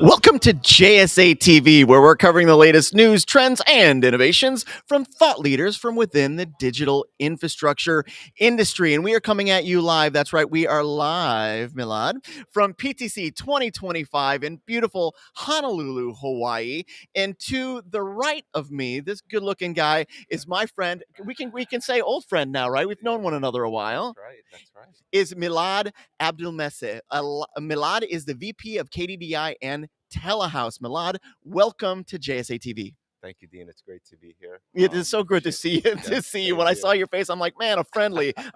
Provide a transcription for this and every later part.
Welcome to JSA TV, where we're covering the latest news, trends, and innovations from thought leaders from within the digital infrastructure industry. And we are coming at you live. That's right, we are live, Milad, from PTC 2025 in beautiful Honolulu, Hawaii. And to the right of me, this good-looking guy is my friend. We can say old friend now, right? We've known one another a while. That's right. That's right. Is Milad Abdelmessih. Milad is the VP of KDDI and Telehouse. Milad, welcome to JSA TV. Thank you, Dean. It's great to be here. It is so good to see you. Yeah, To see you. same When I here. saw your face, I'm like, man, a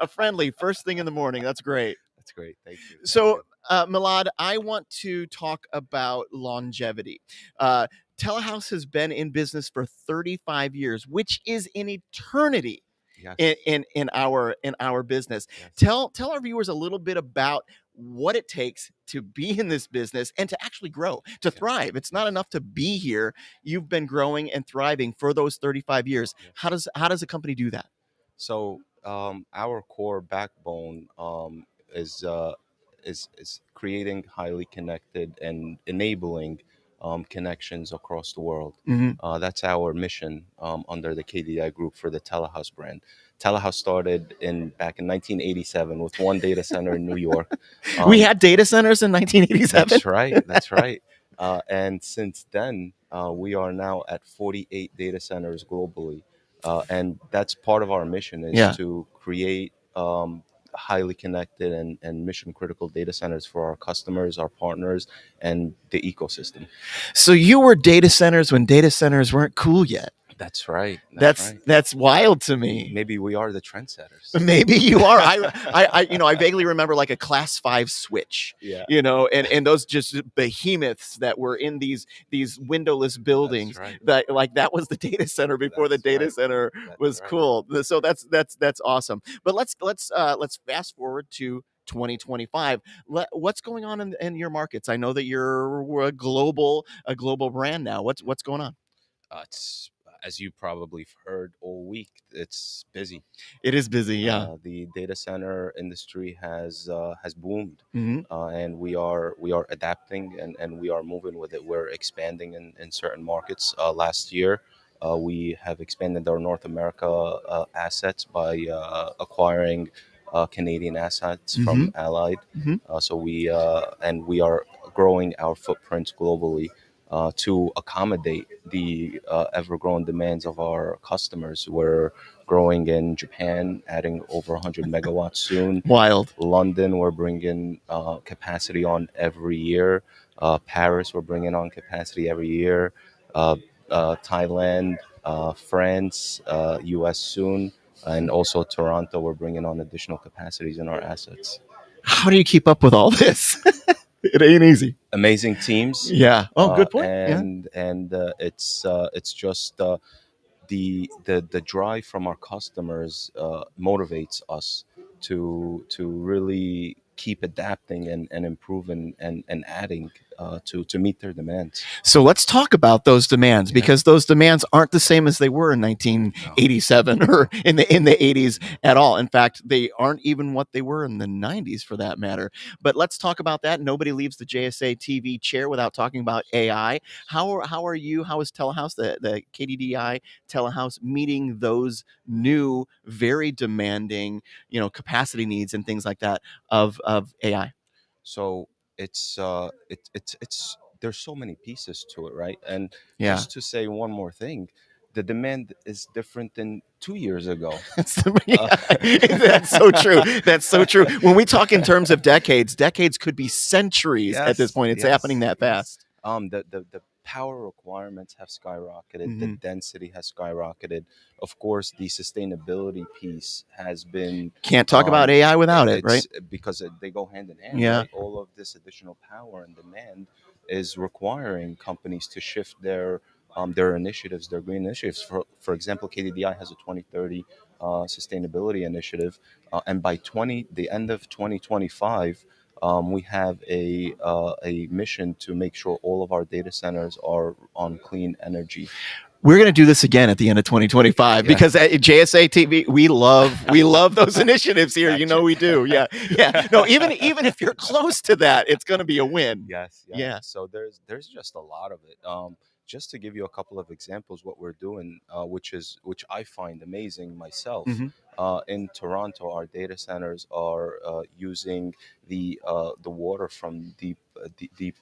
friendly first thing in the morning. That's great. That's great. Thank you. Thank So, you. Milad, I want to talk about longevity. Uh, Telehouse has been in business for 35 years, which is an eternity Yes. in our business. Yes. Tell our viewers a little bit about what it takes to be in this business and to actually grow, to thrive. It's not enough to be here. You've been growing and thriving for those 35 years. Yes. How does a company do that? So our core backbone is creating highly connected and enabling connections across the world. Mhm. That's our mission under the KDI group for the Telehouse brand. Telehouse started back in 1987 with one data center in New York. We had data centers in 1987. That's right. That's right. And since then, we are now at 48 data centers globally. And that's part of our mission is Yeah. to create highly connected and mission critical data centers for our customers, our partners, and the ecosystem. So you were data centers when data centers weren't cool yet. That's right. That's wild to me. Maybe we are the trendsetters. Maybe you are. I vaguely remember like a class 5 switch, Yeah. and those just behemoths that were in these windowless buildings. right. That was the data center before the That's data right. center That's was right. cool. So that's awesome. But let's fast forward to 2025. What's going on in your markets? I know that you're a global brand now. What's going on? It's as you probably heard all week. It's busy. It is busy, yeah. The data center industry has boomed, Mhm. and we are adapting and we are moving with it. We're expanding in certain markets. Last year, we have expanded our North America assets by acquiring Canadian assets from Mhm. Allied. Mhm. We are growing our footprint globally to accommodate the ever-growing demands of our customers. We're growing in Japan, adding over 100 megawatts soon. Wild. London, we're bringing capacity on every year. Paris, we're bringing on capacity every year. Uh, Thailand, France, US soon, and also Toronto, we're bringing on additional capacities in our assets. How do you keep up with all this? It ain't easy. Amazing teams, Yeah. Oh, good point. Yeah. and it's just the drive from our customers motivates us to really keep adapting and improving and adding to meet their demands. So let's talk about those demands Yeah. because those demands aren't the same as they were in No. 1987 or in the 80s at all. In fact, they aren't even what they were in the 90s for that matter. But let's talk about that. Nobody leaves the JSA TV chair without talking about AI. How are you? How is Telehouse, the KDDI Telehouse, meeting those new, very demanding, capacity needs and things like that of AI? So it's there's so many pieces to it, right? And Yeah. just to say one more thing, the demand is different than 2 years ago. That's so true. That's so true. When we talk in terms of decades could be centuries at this Yes, point. It's happening that fast. The power requirements have skyrocketed. The Mhm. density has skyrocketed. Of course, the sustainability piece has been. Can't talk about AI without it, right? It's because they go hand in hand, Yeah. right? All of this additional power and demand is requiring companies to shift their initiatives, their green initiatives. For example, KDDI has a 2030 sustainability initiative, and by the end of 2025. We have a mission to make sure all of our data centers are on clean energy. We're going to do this again at the end of 2025 because at JSA TV, we love those initiatives here. You know we do. Yeah. Yeah. No, even if you're close to that, it's going to be a win. Yes, yes. Yeah. So there's just a lot of it. Just to give you a couple of examples, what we're doing, which I find amazing myself. Mhm. In Toronto, our data centers are using the water from deep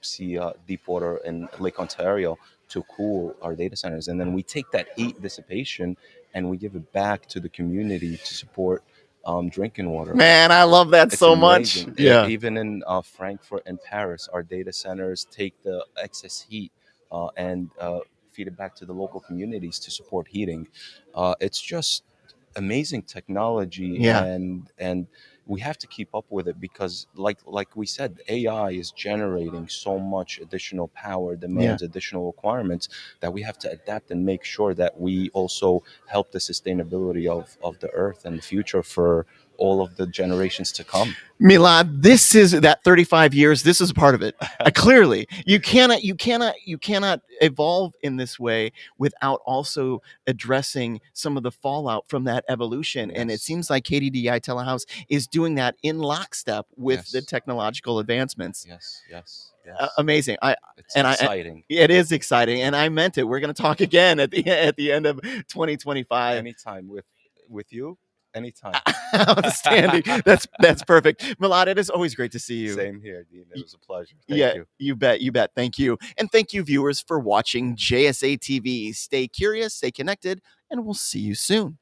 sea, deep water in Lake Ontario to cool our data centers, and then we take that heat dissipation and we give it back to the community to support drinking water. Man, I love that It's so much. amazing. Yeah. Even in Frankfurt and Paris, our data centers take the excess heat and feed it back to the local communities to support heating. It's just amazing technology, Yeah. and we have to keep up with it because, like we said, AI is generating so much additional power, demands additional requirements that we have to adapt and make sure that we also help the sustainability of the earth and the future for all of the generations to come. Milad, this is that 35 years. This is part of it. Clearly, you cannot evolve in this way without also addressing some of the fallout from that evolution. And it Yes. seems like KDDI Telehouse is doing that in lockstep with the Yes. technological advancements. Yes, yes, yes. Amazing. It's And exciting. it is exciting, and I meant it. We're going to talk again at the end of 2025. Anytime with you, anytime. Outstanding. That's perfect. Milad, it is always great to see you. Same here, Dean. It was a pleasure. Thank Yeah, you. you bet. You bet. Thank you. And thank you, viewers, for watching JSA TV. Stay curious, stay connected, and we'll see you soon.